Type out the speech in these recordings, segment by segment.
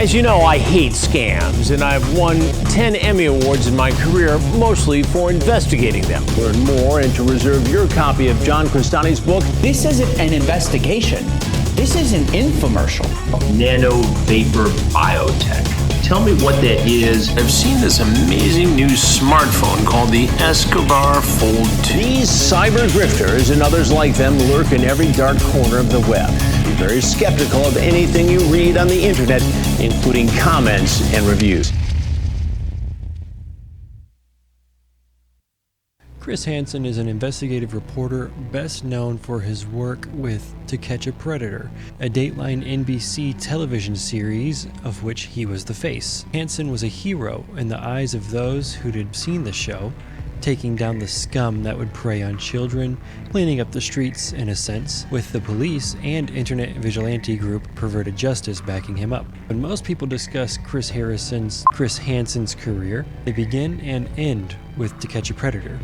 As you know, I hate scams, and I've won 10 Emmy Awards in my career, mostly for investigating them. Learn more and to reserve your copy of John Crestani's book. This isn't an investigation. This is an infomercial. Nano vapor biotech. Tell me what that is. I've seen this amazing new smartphone called the Escobar Fold 2. These cyber grifters and others like them lurk in every dark corner of the web. Be very skeptical of anything you read on the internet, including comments and reviews. Chris Hansen is an investigative reporter best known for his work with To Catch a Predator, a Dateline NBC television series of which he was the face. Hansen was a hero in the eyes of those who had seen the show, taking down the scum that would prey on children, cleaning up the streets in a sense, with the police and internet vigilante group Perverted Justice backing him up. When most people discuss Chris Hansen's career, they begin and end with To Catch a Predator.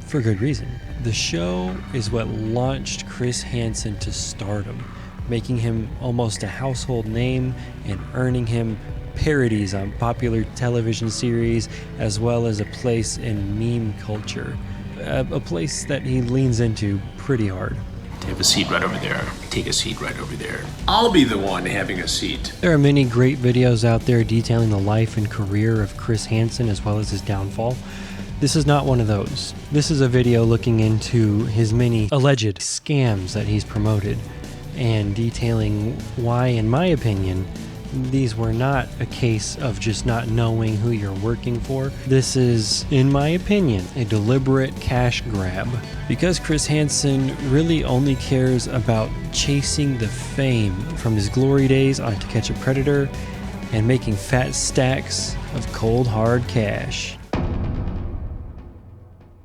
For good reason. The show is what launched Chris Hansen to stardom, making him almost a household name and earning him parodies on popular television series, as well as a place in meme culture, a place that he leans into pretty hard. Have a seat right over there. Take a seat right over there. I'll be the one having a seat. There are many great videos out there detailing the life and career of Chris Hansen as well as his downfall. This is not one of those. This is a video looking into his many alleged scams that he's promoted and detailing why, in my opinion, these were not a case of just not knowing who you're working for. This is, in my opinion, a deliberate cash grab. Because Chris Hansen really only cares about chasing the fame from his glory days on To Catch a Predator and making fat stacks of cold hard cash.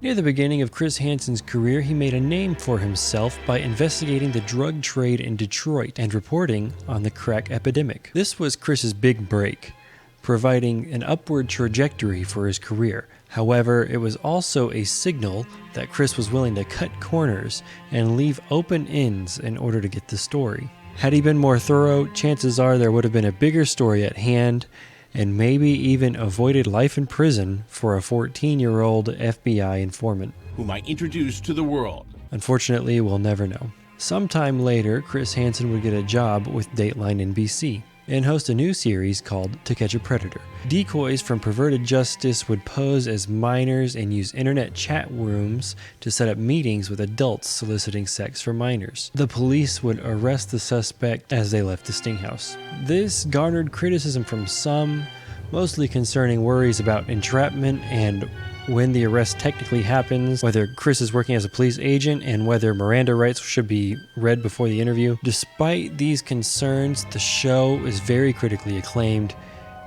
Near the beginning of Chris Hansen's career, he made a name for himself by investigating the drug trade in Detroit and reporting on the crack epidemic. This was Chris's big break, providing an upward trajectory for his career. However, it was also a signal that Chris was willing to cut corners and leave open ends in order to get the story. Had he been more thorough, chances are there would have been a bigger story at hand, and maybe even avoided life in prison for a 14-year-old FBI informant, whom I introduced to the world. Unfortunately, we'll never know. Sometime later, Chris Hansen would get a job with Dateline NBC and host a new series called To Catch a Predator. Decoys from Perverted Justice would pose as minors and use internet chat rooms to set up meetings with adults soliciting sex for minors. The police would arrest the suspect as they left the sting house. This garnered criticism from some, mostly concerning worries about entrapment and when the arrest technically happens, whether Chris is working as a police agent, and whether Miranda rights should be read before the interview. Despite these concerns, the show is very critically acclaimed.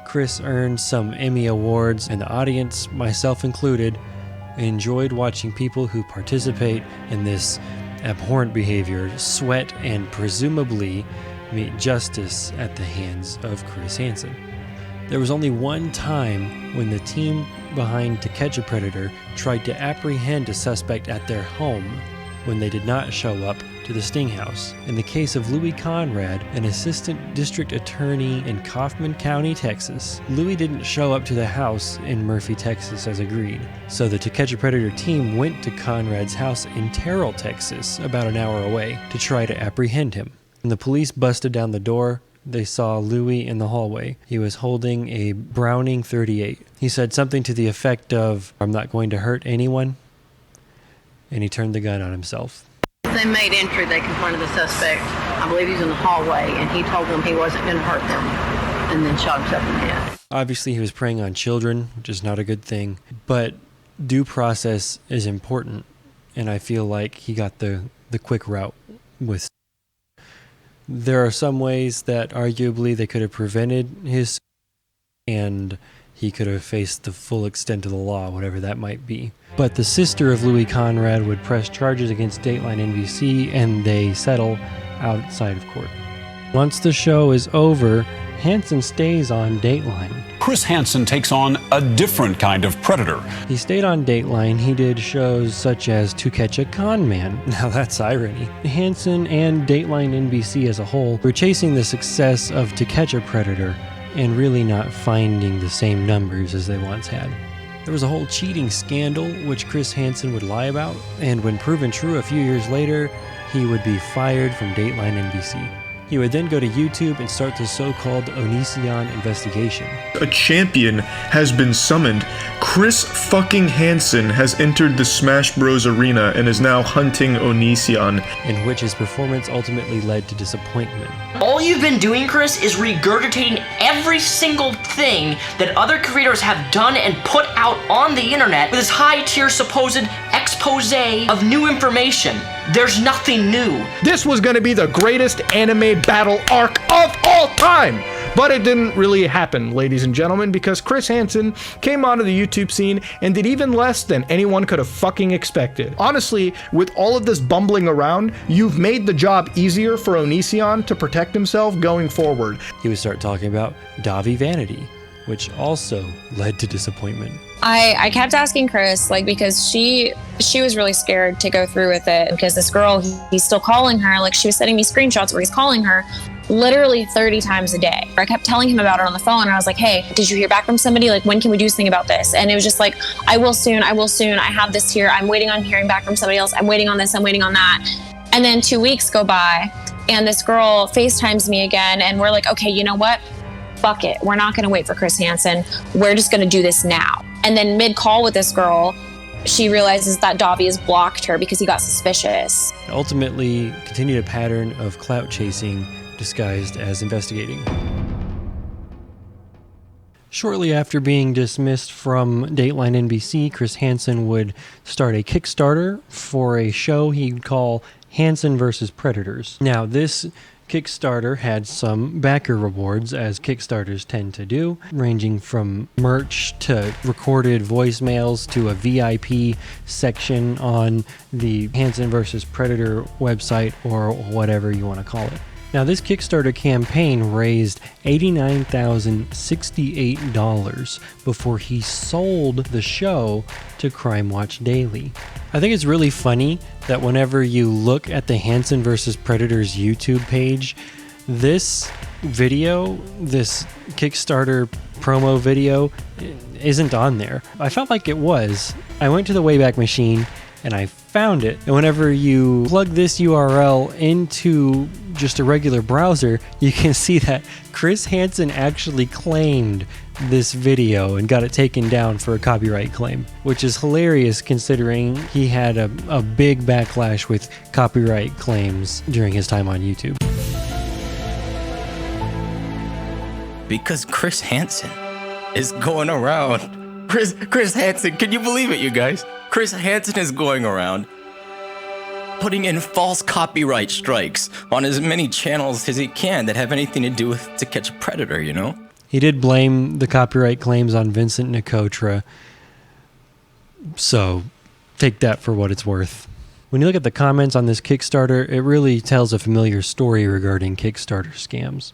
Chris earned some Emmy Awards, and the audience, myself included, enjoyed watching people who participate in this abhorrent behavior sweat and presumably meet justice at the hands of Chris Hansen. There was only one time when the team behind To Catch a Predator tried to apprehend a suspect at their home when they did not show up to the sting house. In the case of Louis Conrad, an assistant district attorney in Kaufman County, Texas, Louis didn't show up to the house in Murphy, Texas as agreed. So the To Catch a Predator team went to Conrad's house in Terrell, Texas, about an hour away, to try to apprehend him. When the police busted down the door, they saw Louis in the hallway. He was holding a Browning 38. He said something to the effect of, "I'm not going to hurt anyone," and he turned the gun on himself. They made entry, they confronted the suspect. I believe he was in the hallway, and he told them he wasn't going to hurt them, and then shot himself in the head. Obviously, he was preying on children, which is not a good thing, but due process is important, and I feel like he got the quick route with. There are some ways that arguably they could have prevented his, and he could have faced the full extent of the law, whatever that might be. But the sister of Louis Conrad would press charges against Dateline NBC, and they settle outside of court. Once the show is over, Hansen stays on Dateline. Chris Hansen takes on a different kind of predator. He stayed on Dateline. He did shows such as To Catch a Con Man. Now that's irony. Hansen and Dateline NBC as a whole were chasing the success of To Catch a Predator and really not finding the same numbers as they once had. There was a whole cheating scandal which Chris Hansen would lie about, and when proven true a few years later, he would be fired from Dateline NBC. He would then go to YouTube and start the so-called Onision investigation. A champion has been summoned. Chris fucking Hansen has entered the Smash Bros arena and is now hunting Onision, in which his performance ultimately led to disappointment. All you've been doing, Chris, is regurgitating every single thing that other creators have done and put out on the internet with this high-tier supposed expose of new information. There's nothing new. This was going to be the greatest anime battle arc of all time. But it didn't really happen, ladies and gentlemen, because Chris Hansen came onto the YouTube scene and did even less than anyone could have fucking expected. Honestly, with all of this bumbling around, you've made the job easier for Onision to protect himself going forward. He would start talking about Davi vanity, which also led to disappointment. I kept asking Chris, because she was really scared to go through with it, because this girl, he's still calling her. She was sending me screenshots where he's calling her literally 30 times a day. I kept telling him about it on the phone, and I was like, hey, did you hear back from somebody? When can we do something about this? And it was just I will soon. I have this here. I'm waiting on hearing back from somebody else. I'm waiting on this. I'm waiting on that. And then 2 weeks go by, and this girl FaceTimes me again, and we're like, okay, you know what? Fuck it. We're not going to wait for Chris Hansen. We're just going to do this now. And then mid-call with this girl, she realizes that Davi has blocked her because he got suspicious. Ultimately, continued a pattern of clout chasing disguised as investigating. Shortly after being dismissed from Dateline NBC, Chris Hansen would start a Kickstarter for a show he'd call Hansen vs. Predators. Now, this Kickstarter had some backer rewards, as Kickstarters tend to do, ranging from merch to recorded voicemails to a VIP section on the Hansen vs. Predator website, or whatever you want to call it. Now, this Kickstarter campaign raised $89,068 before he sold the show to Crime Watch Daily. I think it's really funny that whenever you look at the Hansen vs. Predators YouTube page, this video, this Kickstarter promo video, isn't on there. I felt like it was. I went to the Wayback Machine and I found it. And whenever you plug this URL into just a regular browser, you can see that Chris Hansen actually claimed this video and got it taken down for a copyright claim, which is hilarious considering he had a big backlash with copyright claims during his time on YouTube. Because Chris Hansen is going around. Chris Hansen, can you believe it, you guys? Chris Hansen is going around putting in false copyright strikes on as many channels as he can that have anything to do with To Catch a Predator, you know? He did blame the copyright claims on Vincent Nicotra, so take that for what it's worth. When you look at the comments on this Kickstarter, it really tells a familiar story regarding Kickstarter scams.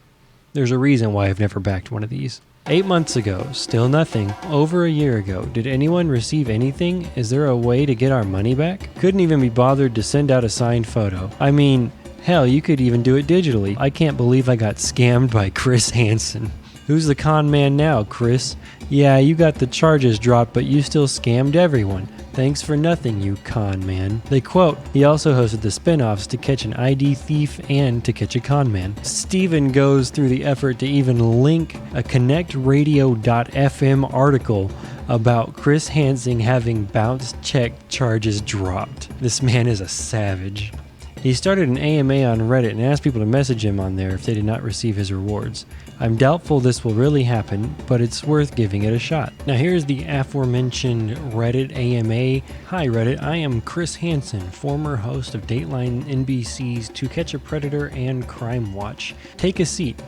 There's a reason why I've never backed one of these. 8 months ago, still nothing. Over a year ago, did anyone receive anything? Is there a way to get our money back? Couldn't even be bothered to send out a signed photo. I mean, hell, you could even do it digitally. I can't believe I got scammed by Chris Hansen. Who's the con man now, Chris? Yeah, you got the charges dropped, but you still scammed everyone. Thanks for nothing, you con man. They quote, he also hosted the spin-offs To Catch an ID Thief and To Catch a Con Man. Steven goes through the effort to even link a connectradio.fm article about Chris Hansen having bounce check charges dropped. This man is a savage. He started an AMA on Reddit and asked people to message him on there if they did not receive his rewards. I'm doubtful this will really happen, but it's worth giving it a shot. Now here's the aforementioned Reddit AMA. Hi Reddit, I am Chris Hansen, former host of Dateline NBC's To Catch a Predator and Crime Watch. Take a seat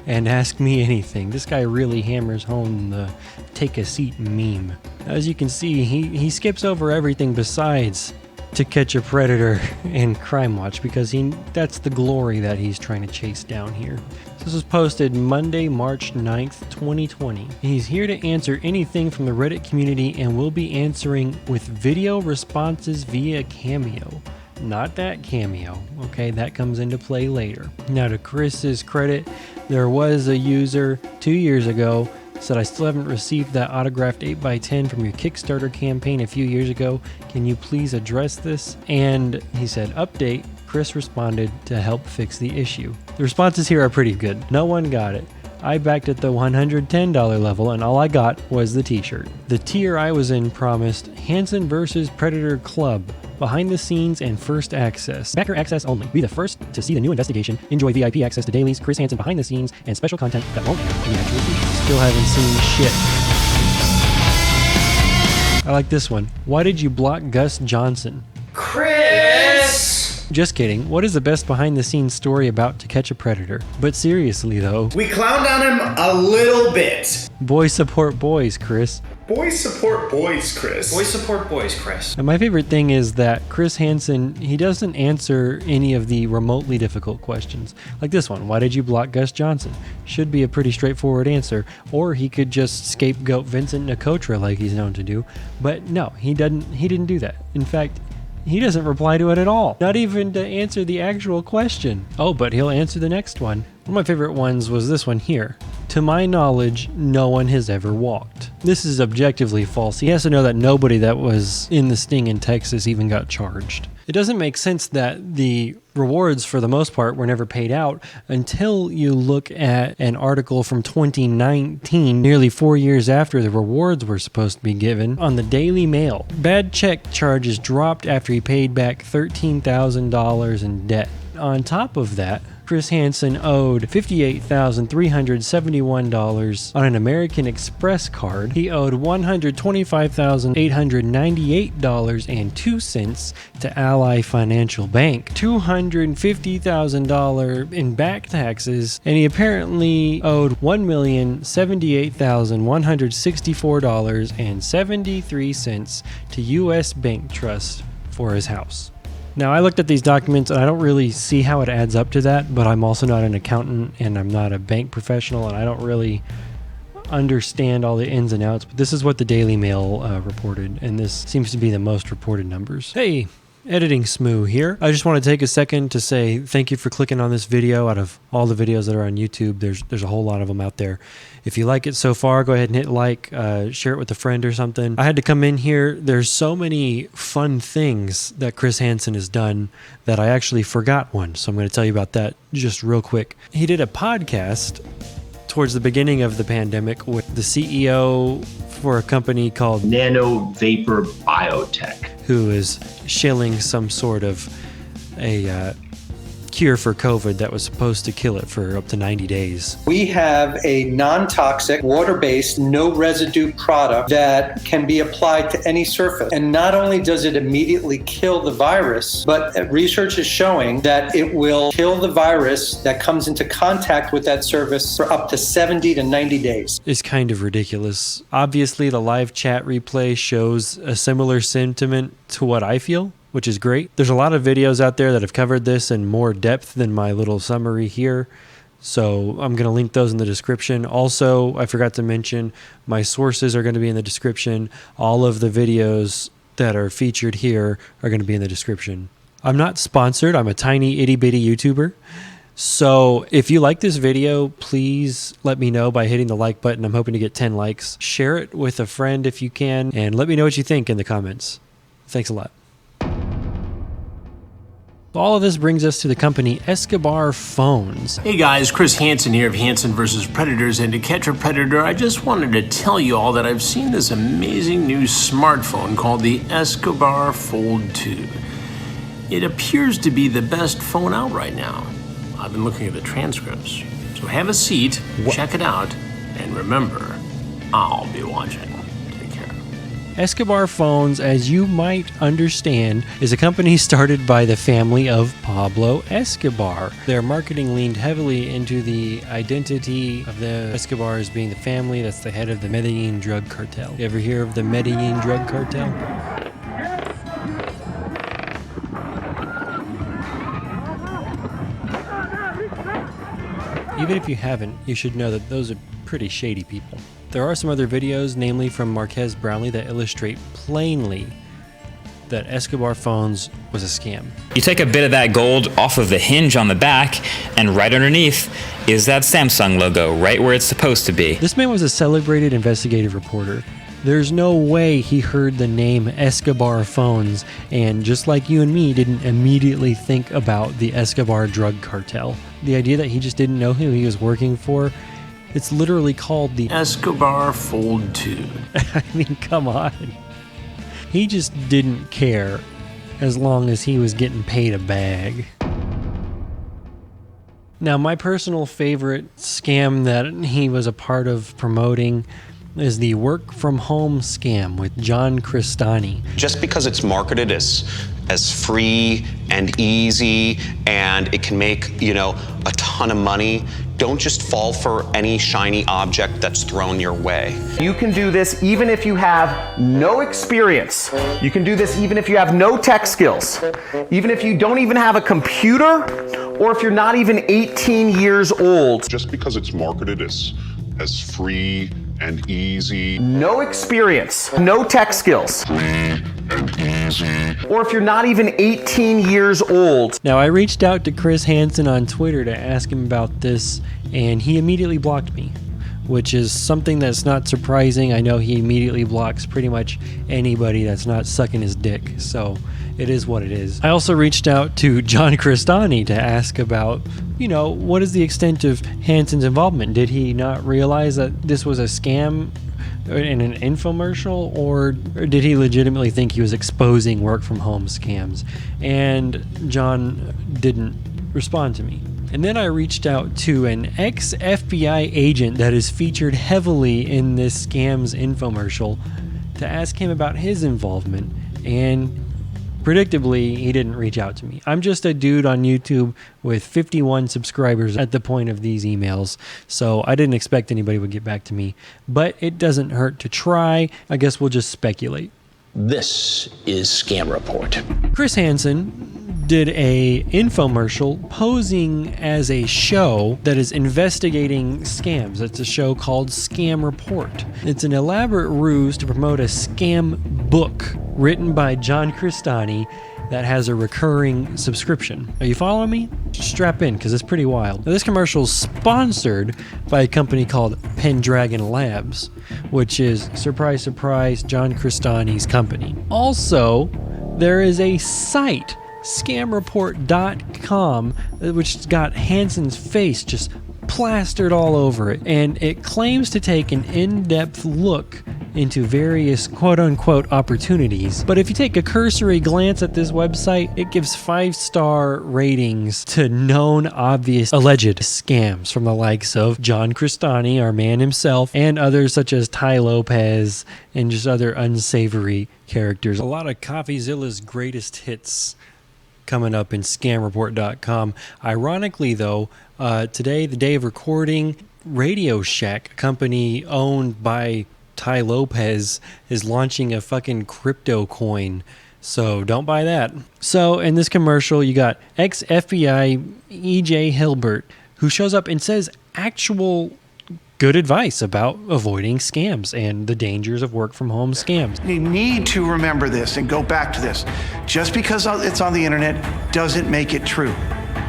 and ask me anything. This guy really hammers home the take a seat meme. As you can see, he skips over everything besides To Catch a Predator and Crime Watch because that's the glory that he's trying to chase down here. This was posted Monday, March 9th, 2020. He's here to answer anything from the Reddit community and will be answering with video responses via Cameo. not that cameo. Okay, that comes into play later. Now, to Chris's credit, there was a user 2 years ago said, I still haven't received that autographed 8x10 from your Kickstarter campaign a few years ago. Can you please address this? And he said, update. Chris responded to help fix the issue. The responses here are pretty good. No one got it. I backed at the $110 level, and all I got was the t-shirt. The tier I was in promised Hansen vs. Predator Club, behind the scenes and first access. Backer access only. Be the first to see the new investigation. Enjoy VIP access to dailies, Chris Hansen behind the scenes, and special content that won't air in the actual feed. Still haven't seen shit. I like this one. Why did you block Gus Johnson? Chris! Just kidding. What is the best behind the scenes story about To Catch a Predator? But seriously though, we clowned on him a little bit. Boys support boys, Chris. Boys support boys, Chris. Boys support boys, Chris. And my favorite thing is that Chris Hansen, he doesn't answer any of the remotely difficult questions. Like this one, why did you block Gus Johnson? Should be a pretty straightforward answer. Or he could just scapegoat Vincent Nicotra like he's known to do. But no, he didn't do that. In fact, he doesn't reply to it at all. Not even to answer the actual question. Oh, but he'll answer the next one. One of my favorite ones was this one here. To my knowledge, no one has ever walked. This is objectively false. He has to know that nobody that was in the sting in Texas even got charged. It doesn't make sense that the rewards, for the most part, were never paid out until you look at an article from 2019, nearly 4 years after the rewards were supposed to be given, on the Daily Mail. Bad check charges dropped after he paid back $13,000 in debt. On top of that, Chris Hansen owed $58,371 on an American Express card. He owed $125,898.02 to Ally Financial Bank, $250,000 in back taxes, and he apparently owed $1,078,164.73 to U.S. Bank Trust for his house. Now, I looked at these documents and I don't really see how it adds up to that, but I'm also not an accountant and I'm not a bank professional and I don't really understand all the ins and outs, but this is what the Daily Mail reported, and this seems to be the most reported numbers. Hey, Editing Smoo here. I just want to take a second to say thank you for clicking on this video. Out of all the videos that are on YouTube, there's a whole lot of them out there. If you like it so far, go ahead and hit like, share it with a friend or something. I had to come in here. There's so many fun things that Chris Hansen has done that I actually forgot one. So I'm going to tell you about that just real quick. He did a podcast towards the beginning of the pandemic with the CEO for a company called Nano Vapor Biotech, who is shilling some sort of a cure for COVID that was supposed to kill it for up to 90 days. We have a non-toxic, water-based, no-residue product that can be applied to any surface. And not only does it immediately kill the virus, but research is showing that it will kill the virus that comes into contact with that surface for up to 70 to 90 days. It's kind of ridiculous. Obviously, the live chat replay shows a similar sentiment to what I feel, which is great. There's a lot of videos out there that have covered this in more depth than my little summary here, so I'm going to link those in the description. Also, I forgot to mention, my sources are going to be in the description. All of the videos that are featured here are going to be in the description. I'm not sponsored. I'm a tiny itty-bitty YouTuber. So if you like this video, please let me know by hitting the like button. I'm hoping to get 10 likes. Share it with a friend if you can, and let me know what you think in the comments. Thanks a lot. All of this brings us to the company Escobar Phones. Hey guys, Chris Hansen here of Hansen vs. Predators, and To Catch a Predator, I just wanted to tell you all that I've seen this amazing new smartphone called the Escobar Fold 2. It appears to be the best phone out right now. I've been looking at the transcripts. So have a seat, check it out, and remember, I'll be watching. Escobar Phones, as you might understand, is a company started by the family of Pablo Escobar. Their marketing leaned heavily into the identity of the Escobars being the family that's the head of the Medellin drug cartel. You ever hear of the Medellin drug cartel? Even if you haven't, you should know that those are pretty shady people. There are some other videos, namely from Marquez Brownlee, that illustrate plainly that Escobar Phones was a scam. You take a bit of that gold off of the hinge on the back, and right underneath is that Samsung logo, right where it's supposed to be. This man was a celebrated investigative reporter. There's no way he heard the name Escobar Phones and, just like you and me, didn't immediately think about the Escobar drug cartel. The idea that he just didn't know who he was working for, it's literally called the Escobar Fold 2. I mean, come on. He just didn't care as long as he was getting paid a bag. Now, my personal favorite scam that he was a part of promoting is the work from home scam with John Cristani. Just because it's marketed as free and easy and it can make, a ton of money, don't just fall for any shiny object that's thrown your way. You can do this even if you have no experience. You can do this even if you have no tech skills. Even if you don't even have a computer, or if you're not even 18 years old. Just because it's marketed as free and easy. No experience, no tech skills. Free and easy. Or if you're not even 18 years old. Now, I reached out to Chris Hansen on Twitter to ask him about this, and he immediately blocked me, which is something that's not surprising. I know he immediately blocks pretty much anybody that's not sucking his dick, so it is what it is. I also reached out to John Cristani to ask about, what is the extent of Hansen's involvement? Did he not realize that this was a scam in an infomercial, or did he legitimately think he was exposing work from home scams? And John didn't respond to me. And then I reached out to an ex-FBI agent that is featured heavily in this scam's infomercial to ask him about his involvement, and predictably, he didn't reach out to me. I'm just a dude on YouTube with 51 subscribers at the point of these emails, so I didn't expect anybody would get back to me. But it doesn't hurt to try. I guess we'll just speculate. This is Scam Report. Chris Hansen did a infomercial posing as a show that is investigating scams. It's a show called Scam Report. It's an elaborate ruse to promote a scam book written by John Cristani that has a recurring subscription. Are you following me? Strap in, because it's pretty wild. Now, this commercial is sponsored by a company called Pendragon Labs, which is, surprise, surprise, John Cristani's company. Also, there is a site, scamreport.com, which got Hansen's face just plastered all over it, and it claims to take an in-depth look into various quote-unquote opportunities. But if you take a cursory glance at this website, it gives 5-star ratings to known obvious alleged scams from the likes of John Cristani, our man himself, and others such as Ty Lopez and just other unsavory characters. A lot of CoffeeZilla's greatest hits coming up in scamreport.com. Ironically, though, today, the day of recording, Radio Shack, a company owned by Ty Lopez, is launching a fucking crypto coin. So don't buy that. So in this commercial, you got ex-FBI E.J. Hilbert, who shows up and says actual good advice about avoiding scams and the dangers of work from home scams. You need to remember this and go back to this. Just because it's on the internet doesn't make it true.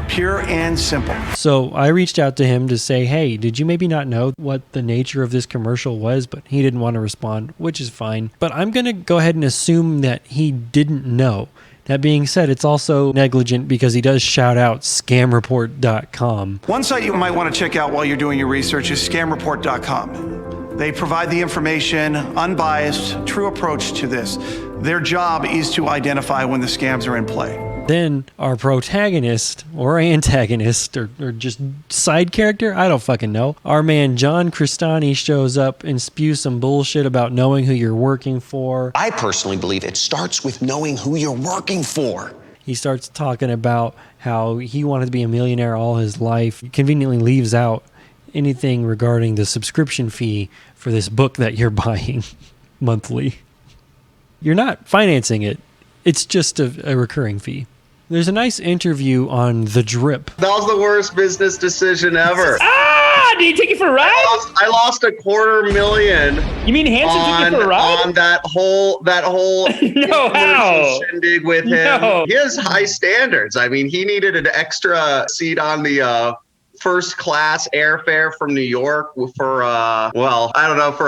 Pure and simple. So I reached out to him to say, hey, did you maybe not know what the nature of this commercial was? But he didn't want to respond, which is fine. But I'm going to go ahead and assume that he didn't know. That being said, it's also negligent because he does shout out scamreport.com. One site you might want to check out while you're doing your research is scamreport.com. They provide the information, unbiased, true approach to this. Their job is to identify when the scams are in play. Then our protagonist or antagonist or just side character, I don't fucking know, our man John Cristani shows up and spews some bullshit about knowing who you're working for. I personally believe it starts with knowing who you're working for. He starts talking about how he wanted to be a millionaire all his life. He conveniently leaves out anything regarding the subscription fee for this book that you're buying monthly. You're not financing it. It's just a recurring fee. There's a nice interview on The Drip. That was the worst business decision ever. Did he take you for a ride? I lost $250,000. You mean Hansen took you for a ride? On that whole No, how? shindig with him. No. He has high standards. I mean, he needed an extra seat on the first class airfare from New York for for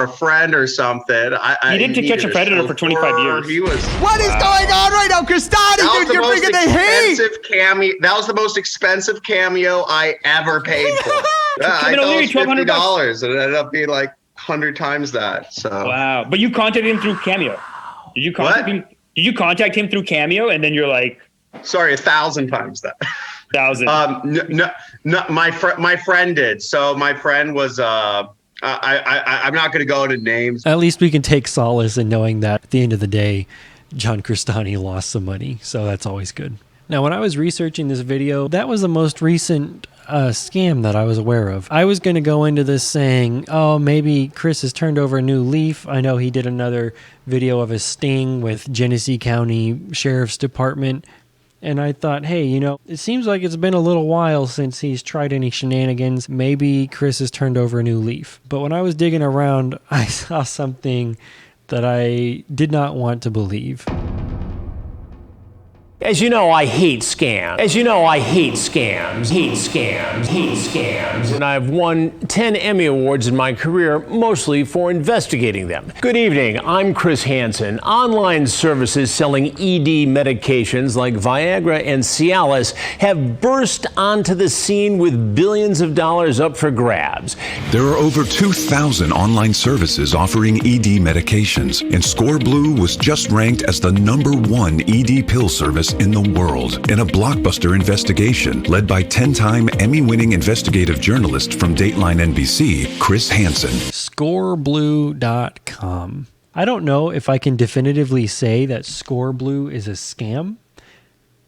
a friend or something. He did To Catch a Predator for 25 years. He was. What is going on right now, Cristani? Dude, you're bringing the heat. That was the most expensive cameo I ever paid for. I Kevin thought O'Leary, it was $50, and it ended up being like 100 times that. So wow! But you contacted him through Cameo. Did you contact him? Did you contact him through Cameo, and then you're like, sorry, 1,000 times that. 1,000. No, my friend did. So my friend was. I'm not going to go into names. At least we can take solace in knowing that at the end of the day, John Cristani lost some money. So that's always good. Now, when I was researching this video, that was the most recent scam that I was aware of. I was going to go into this saying, oh, maybe Chris has turned over a new leaf. I know he did another video of a sting with Genesee County Sheriff's Department. And I thought, hey, it seems like it's been a little while since he's tried any shenanigans. Maybe Chris has turned over a new leaf. But when I was digging around, I saw something that I did not want to believe. As you know, I hate scams. Hate scams. And I've won 10 Emmy Awards in my career, mostly for investigating them. Good evening, I'm Chris Hansen. Online services selling ED medications like Viagra and Cialis have burst onto the scene with billions of dollars up for grabs. There are over 2,000 online services offering ED medications, and Score Blue was just ranked as the #1 ED pill service in the world in a blockbuster investigation led by 10-time Emmy-winning investigative journalist from Dateline NBC, Chris Hansen. Scoreblue.com. I don't know if I can definitively say that Scoreblue is a scam,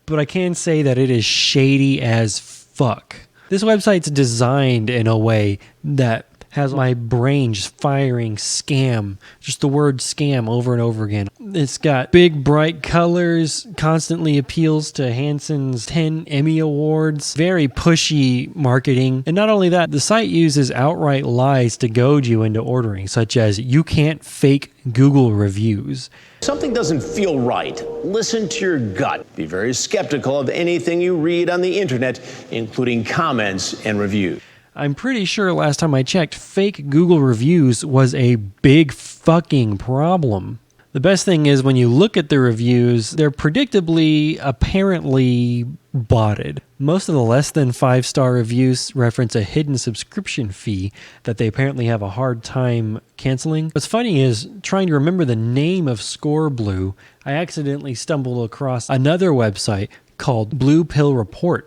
but I can say that it is shady as fuck. This website's designed in a way that has my brain just firing scam, just the word scam over and over again. It's got big, bright colors, constantly appeals to Hansen's 10 Emmy Awards, very pushy marketing. And not only that, the site uses outright lies to goad you into ordering, such as you can't fake Google reviews. Something doesn't feel right. Listen to your gut. Be very skeptical of anything you read on the internet, including comments and reviews. I'm pretty sure last time I checked, fake Google reviews was a big fucking problem. The best thing is when you look at the reviews, they're predictably, apparently botted. Most of the less than 5-star reviews reference a hidden subscription fee that they apparently have a hard time canceling. What's funny is, trying to remember the name of Scoreblue, I accidentally stumbled across another website called Blue Pill Report,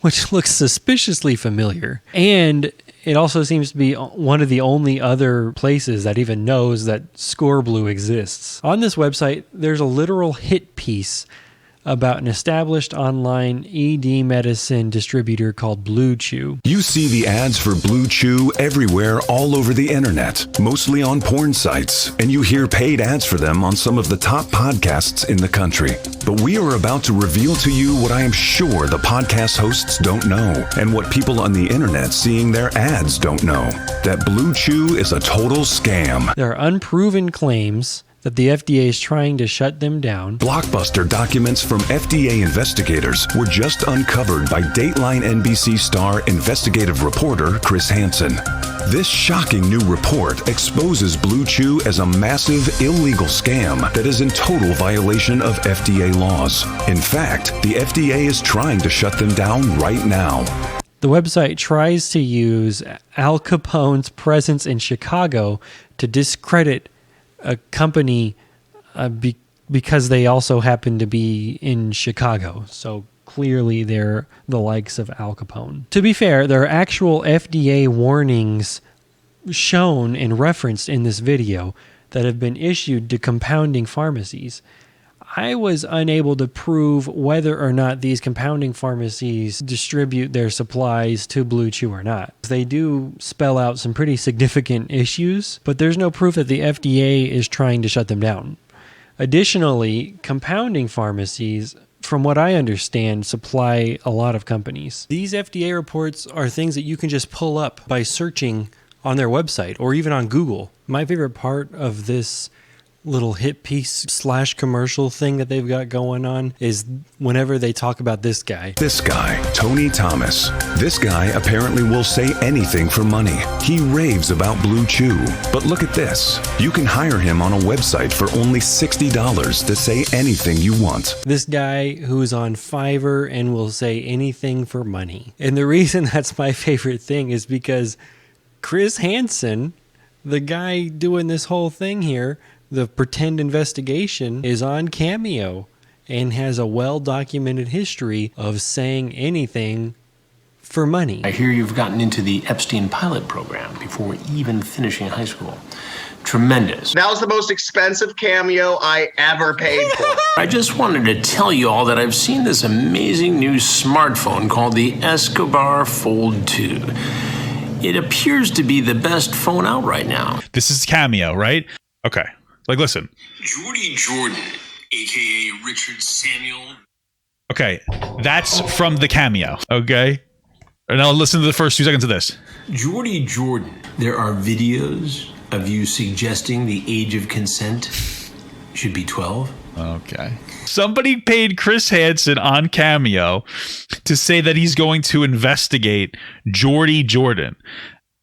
which looks suspiciously familiar. And it also seems to be one of the only other places that even knows that Scoreblue exists. On this website, there's a literal hit piece about an established online ED medicine distributor called Blue Chew. You see the ads for Blue Chew everywhere all over the internet, mostly on porn sites, and you hear paid ads for them on some of the top podcasts in the country. But we are about to reveal to you what I am sure the podcast hosts don't know, and what people on the internet seeing their ads don't know, that Blue Chew is a total scam. There are unproven claims that the FDA is trying to shut them down. Blockbuster documents from FDA investigators were just uncovered by Dateline NBC star investigative reporter Chris Hansen. This shocking new report exposes Blue Chew as a massive illegal scam that is in total violation of FDA laws. In fact, the FDA is trying to shut them down right now. The website tries to use Al Capone's presence in Chicago to discredit a company because they also happen to be in Chicago. So clearly they're the likes of Al Capone. To be fair, there are actual FDA warnings shown and referenced in this video that have been issued to compounding pharmacies. I was unable to prove whether or not these compounding pharmacies distribute their supplies to Blue Chew or not. They do spell out some pretty significant issues, but there's no proof that the FDA is trying to shut them down. Additionally, compounding pharmacies from what I understand, supply a lot of companies. These FDA reports are things that you can just pull up by searching on their website or even on Google. My favorite part of this little hit piece / commercial thing that they've got going on is whenever they talk about this guy. This guy, Tony Thomas. This guy apparently will say anything for money. He raves about Blue Chew. But look at this. You can hire him on a website for only $60 to say anything you want. This guy who's on Fiverr and will say anything for money. And the reason that's my favorite thing is because Chris Hansen, the guy doing this whole thing here, the pretend investigation, is on Cameo and has a well-documented history of saying anything for money. I hear you've gotten into the Epstein pilot program before even finishing high school. Tremendous. That was the most expensive Cameo I ever paid for. I just wanted to tell you all that I've seen this amazing new smartphone called the Escobar Fold 2. It appears to be the best phone out right now. This is Cameo, right? Okay. Like, listen. Jordy Jordan, a.k.a. Richard Samuel. Okay, that's from the Cameo, okay? And now listen to the first 2 seconds of this. Jordy Jordan, there are videos of you suggesting the age of consent should be 12. Okay. Somebody paid Chris Hansen on Cameo to say that he's going to investigate Jordy Jordan.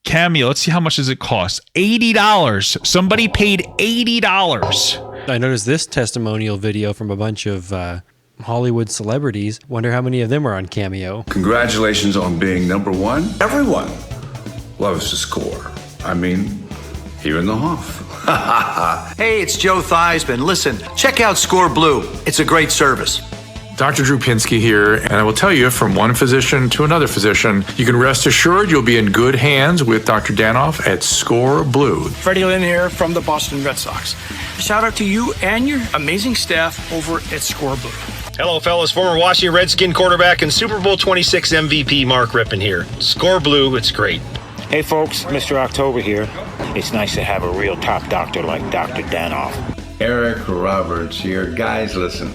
Cameo, let's see how much does it cost. $80. Somebody paid $80. I noticed this testimonial video from a bunch of Hollywood celebrities. Wonder how many of them are on Cameo. Congratulations on being number one. Everyone loves to score. I mean, here in the Hoff. Hey, it's Joe Theismann. Listen, check out Score Blue. It's a great service. Dr. Drew Pinsky here, and I will tell you from one physician to another physician, you can rest assured you'll be in good hands with Dr. Danoff at Score Blue. Freddie Lynn here from the Boston Red Sox. Shout out to you and your amazing staff over at Score Blue. Hello, fellas. Former Washington Redskin quarterback and Super Bowl 26 MVP Mark Rippon here. Score Blue, it's great. Hey, folks. Mr. October here. It's nice to have a real top doctor like Dr. Danoff. Eric Roberts here. Guys, listen.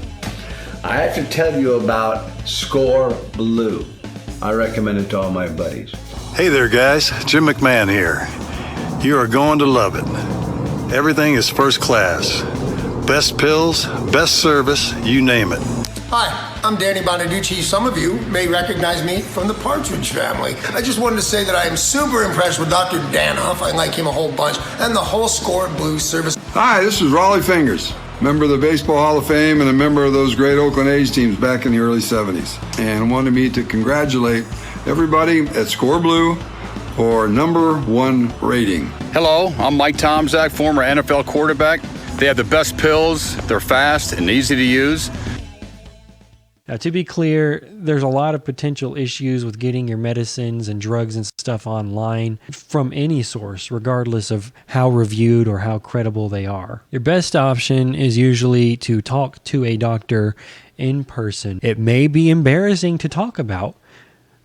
I have to tell you about Score Blue. I recommend it to all my buddies. Hey there, guys. Jim McMahon here. You are going to love it. Everything is first class. Best pills, best service, you name it. Hi, I'm Danny Bonaducci. Some of you may recognize me from the Partridge Family. I just wanted to say that I am super impressed with Dr. Danoff. I like him a whole bunch, and the whole Score Blue service. Hi, this is Raleigh Fingers, member of the Baseball Hall of Fame and a member of those great Oakland A's teams back in the early 70s. And wanted me to congratulate everybody at Score Blue for #1 rating. Hello, I'm Mike Tomczak, former NFL quarterback. They have the best pills, they're fast and easy to use. Now, to be clear, there's a lot of potential issues with getting your medicines and drugs and stuff online from any source, regardless of how reviewed or how credible they are. Your best option is usually to talk to a doctor in person. It may be embarrassing to talk about,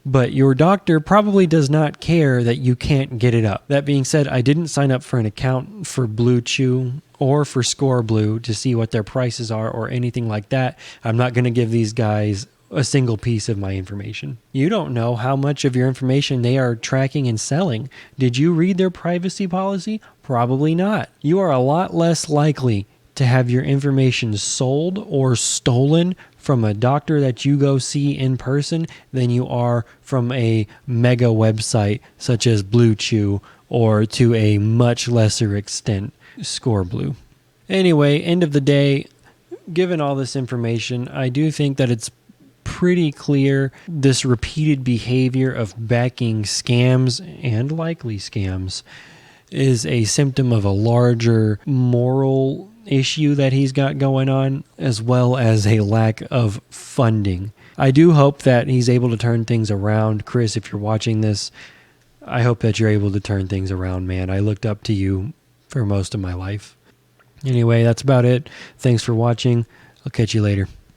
but your doctor probably does not care that you can't get it up. That being said, I didn't sign up for an account for Blue Chew or for Score Blue to see what their prices are or anything like that. I'm not going to give these guys a single piece of my information. You don't know how much of your information they are tracking and selling. Did you read their privacy policy? Probably not. You are a lot less likely to have your information sold or stolen from a doctor that you go see in person than you are from a mega website such as Blue Chew or to a much lesser extent Score Blue. Anyway, end of the day, given all this information, I do think that it's pretty clear this repeated behavior of backing scams and likely scams is a symptom of a larger moral issue that he's got going on, as well as a lack of funding. I do hope that he's able to turn things around. Chris, if you're watching this, I hope that you're able to turn things around, man. I looked up to you for most of my life. Anyway, that's about it. Thanks for watching. I'll catch you later.